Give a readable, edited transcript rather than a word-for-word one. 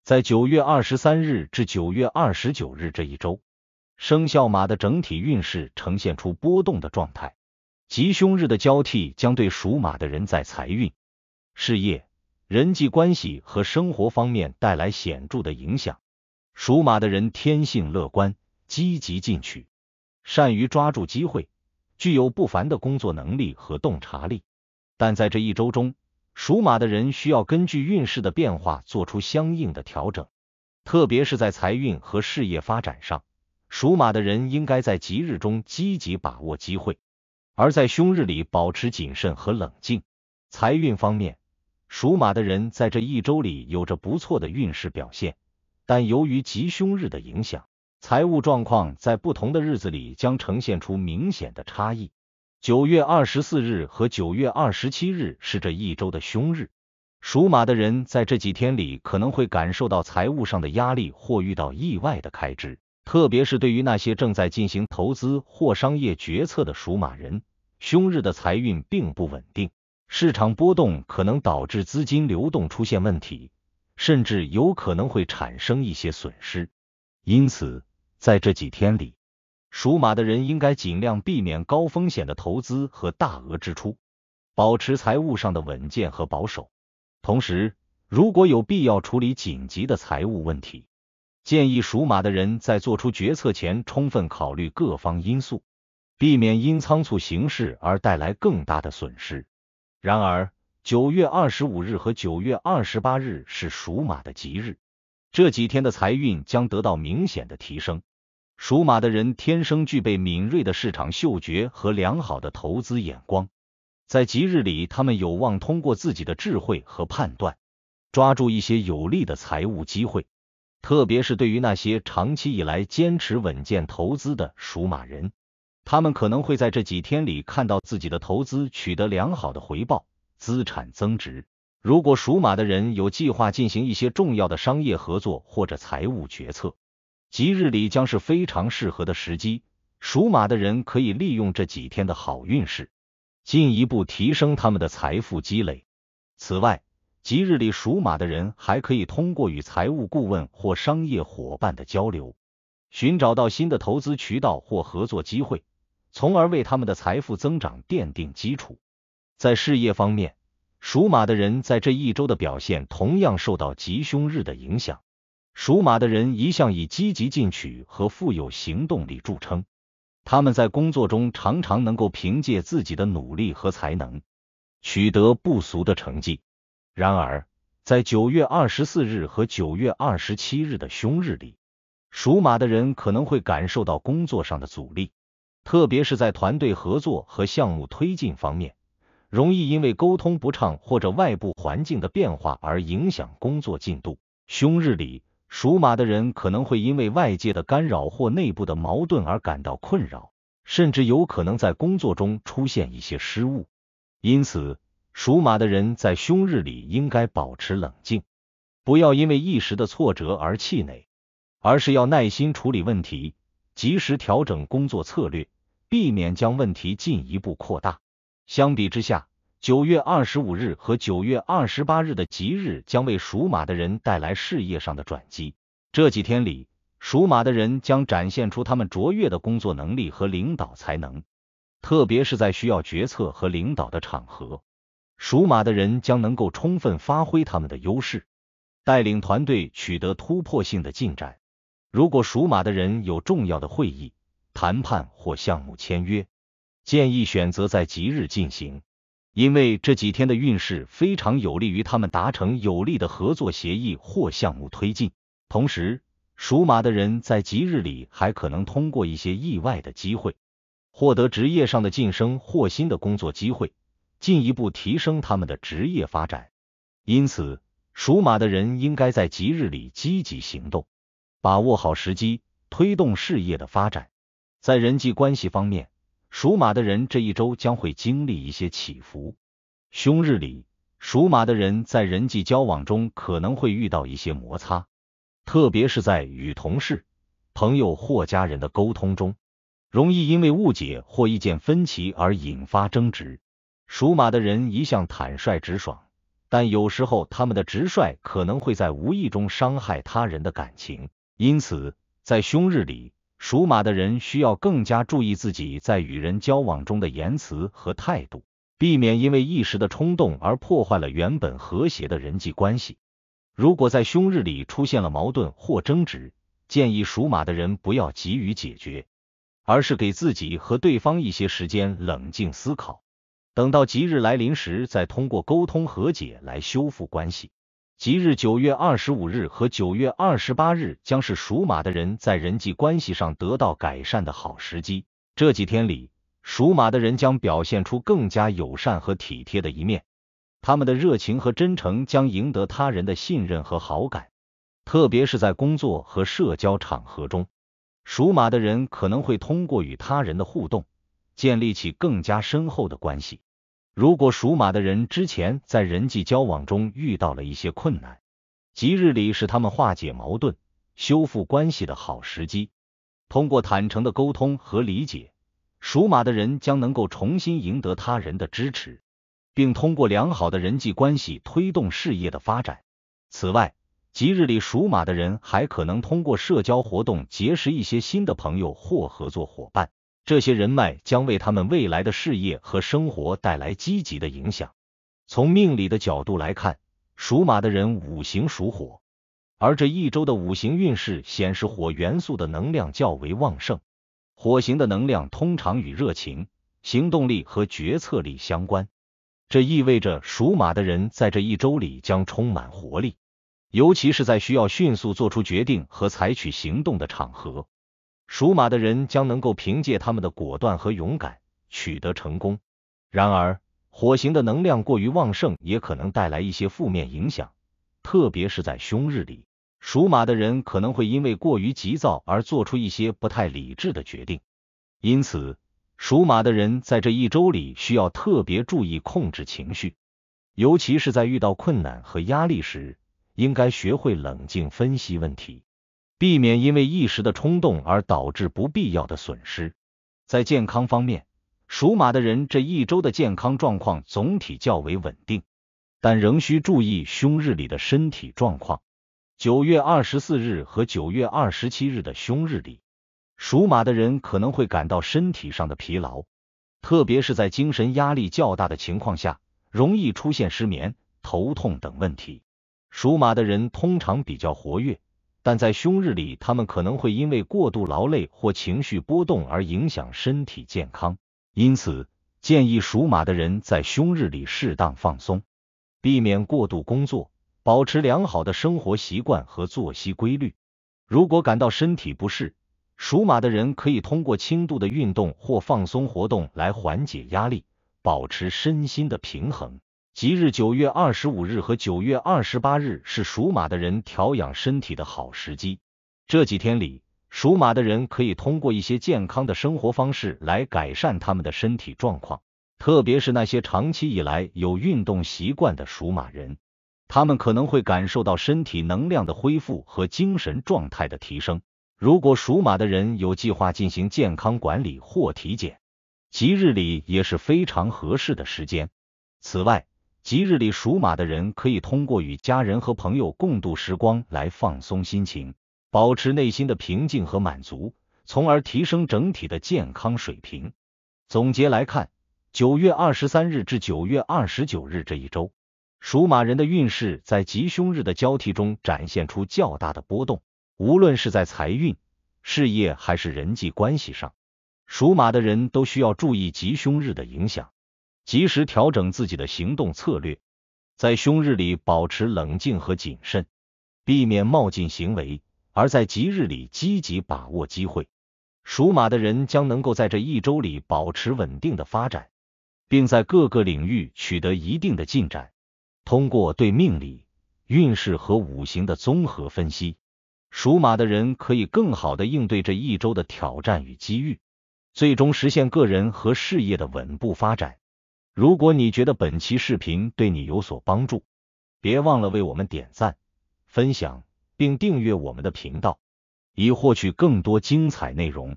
在9月23日至9月29日这一周，生肖马的整体运势呈现出波动的状态。吉凶日的交替将对属马的人在财运、事业、人际关系和生活方面带来显著的影响。属马的人天性乐观、积极进取，善于抓住机会，具有不凡的工作能力和洞察力。但在这一周中，属马的人需要根据运势的变化做出相应的调整，特别是在财运和事业发展上，属马的人应该在吉日中积极把握机会，而在凶日里保持谨慎和冷静。财运方面，属马的人在这一周里有着不错的运势表现，但由于吉凶日的影响，财务状况在不同的日子里将呈现出明显的差异。9月24日和9月27日是这一周的凶日，属马的人在这几天里可能会感受到财务上的压力或遇到意外的开支，特别是对于那些正在进行投资或商业决策的属马人，凶日的财运并不稳定，市场波动可能导致资金流动出现问题，甚至有可能会产生一些损失。因此，在这几天里，属马的人应该尽量避免高风险的投资和大额支出，保持财务上的稳健和保守。同时，如果有必要处理紧急的财务问题，建议属马的人在做出决策前充分考虑各方因素，避免因仓促行事而带来更大的损失。然而，9月25日和9月28日是属马的吉日，这几天的财运将得到明显的提升。属马的人天生具备敏锐的市场嗅觉和良好的投资眼光，在吉日里，他们有望通过自己的智慧和判断，抓住一些有利的财务机会，特别是对于那些长期以来坚持稳健投资的属马人，他们可能会在这几天里看到自己的投资取得良好的回报，资产增值。如果属马的人有计划进行一些重要的商业合作或者财务决策，吉日里将是非常适合的时机，属马的人可以利用这几天的好运势，进一步提升他们的财富积累。此外，吉日里属马的人还可以通过与财务顾问或商业伙伴的交流，寻找到新的投资渠道或合作机会，从而为他们的财富增长奠定基础。在事业方面，属马的人在这一周的表现同样受到吉凶日的影响。属马的人一向以积极进取和富有行动力著称，他们在工作中常常能够凭借自己的努力和才能，取得不俗的成绩。然而，在9月24日和9月27日的凶日里，属马的人可能会感受到工作上的阻力，特别是在团队合作和项目推进方面，容易因为沟通不畅或者外部环境的变化而影响工作进度。凶日里，属马的人可能会因为外界的干扰或内部的矛盾而感到困扰，甚至有可能在工作中出现一些失误。因此，属马的人在凶日里应该保持冷静，不要因为一时的挫折而气馁，而是要耐心处理问题，及时调整工作策略，避免将问题进一步扩大。相比之下，9月25日和9月28日的吉日将为属马的人带来事业上的转机。这几天里，属马的人将展现出他们卓越的工作能力和领导才能，特别是在需要决策和领导的场合，属马的人将能够充分发挥他们的优势，带领团队取得突破性的进展。如果属马的人有重要的会议、谈判或项目签约，建议选择在吉日进行，因为这几天的运势非常有利于他们达成有利的合作协议或项目推进。同时，属马的人在吉日里还可能通过一些意外的机会，获得职业上的晋升或新的工作机会，进一步提升他们的职业发展。因此，属马的人应该在吉日里积极行动，把握好时机，推动事业的发展。在人际关系方面，属马的人这一周将会经历一些起伏。凶日里，属马的人在人际交往中可能会遇到一些摩擦，特别是在与同事、朋友或家人的沟通中，容易因为误解或意见分歧而引发争执。属马的人一向坦率直爽，但有时候他们的直率可能会在无意中伤害他人的感情。因此，在凶日里，属马的人需要更加注意自己在与人交往中的言辞和态度，避免因为一时的冲动而破坏了原本和谐的人际关系。如果在凶日里出现了矛盾或争执，建议属马的人不要急于解决，而是给自己和对方一些时间冷静思考，等到吉日来临时再通过沟通和解来修复关系。吉日9月25日和9月28日将是属马的人在人际关系上得到改善的好时机。这几天里，属马的人将表现出更加友善和体贴的一面，他们的热情和真诚将赢得他人的信任和好感，特别是在工作和社交场合中，属马的人可能会通过与他人的互动，建立起更加深厚的关系。如果属马的人之前在人际交往中遇到了一些困难，吉日里是他们化解矛盾、修复关系的好时机。通过坦诚的沟通和理解，属马的人将能够重新赢得他人的支持，并通过良好的人际关系推动事业的发展。此外，吉日里属马的人还可能通过社交活动结识一些新的朋友或合作伙伴，这些人脉将为他们未来的事业和生活带来积极的影响。从命理的角度来看，属马的人五行属火，而这一周的五行运势显示火元素的能量较为旺盛。火型的能量通常与热情、行动力和决策力相关，这意味着属马的人在这一周里将充满活力，尤其是在需要迅速做出决定和采取行动的场合。属马的人将能够凭借他们的果断和勇敢取得成功。然而，火型的能量过于旺盛也可能带来一些负面影响，特别是在凶日里，属马的人可能会因为过于急躁而做出一些不太理智的决定。因此，属马的人在这一周里需要特别注意控制情绪，尤其是在遇到困难和压力时，应该学会冷静分析问题，避免因为一时的冲动而导致不必要的损失。在健康方面，属马的人这一周的健康状况总体较为稳定，但仍需注意凶日里的身体状况。9月24日和9月27日的凶日里，属马的人可能会感到身体上的疲劳，特别是在精神压力较大的情况下，容易出现失眠、头痛等问题。属马的人通常比较活跃，但在凶日里，他们可能会因为过度劳累或情绪波动而影响身体健康。因此，建议属马的人在凶日里适当放松，避免过度工作，保持良好的生活习惯和作息规律。如果感到身体不适，属马的人可以通过轻度的运动或放松活动来缓解压力，保持身心的平衡。吉日9月25日和9月28日是属马的人调养身体的好时机。这几天里，属马的人可以通过一些健康的生活方式来改善他们的身体状况，特别是那些长期以来有运动习惯的属马人，他们可能会感受到身体能量的恢复和精神状态的提升。如果属马的人有计划进行健康管理或体检，吉日里也是非常合适的时间。此外，吉日里属马的人可以通过与家人和朋友共度时光来放松心情，保持内心的平静和满足，从而提升整体的健康水平。总结来看，9月23日至9月29日这一周，属马人的运势在吉凶日的交替中展现出较大的波动，无论是在财运、事业还是人际关系上，属马的人都需要注意吉凶日的影响，及时调整自己的行动策略，在凶日里保持冷静和谨慎，避免冒进行为，而在吉日里积极把握机会。属马的人将能够在这一周里保持稳定的发展，并在各个领域取得一定的进展。通过对命理、运势和五行的综合分析，属马的人可以更好地应对这一周的挑战与机遇，最终实现个人和事业的稳步发展。如果你觉得本期视频对你有所帮助，别忘了为我们点赞、分享并订阅我们的频道，以获取更多精彩内容。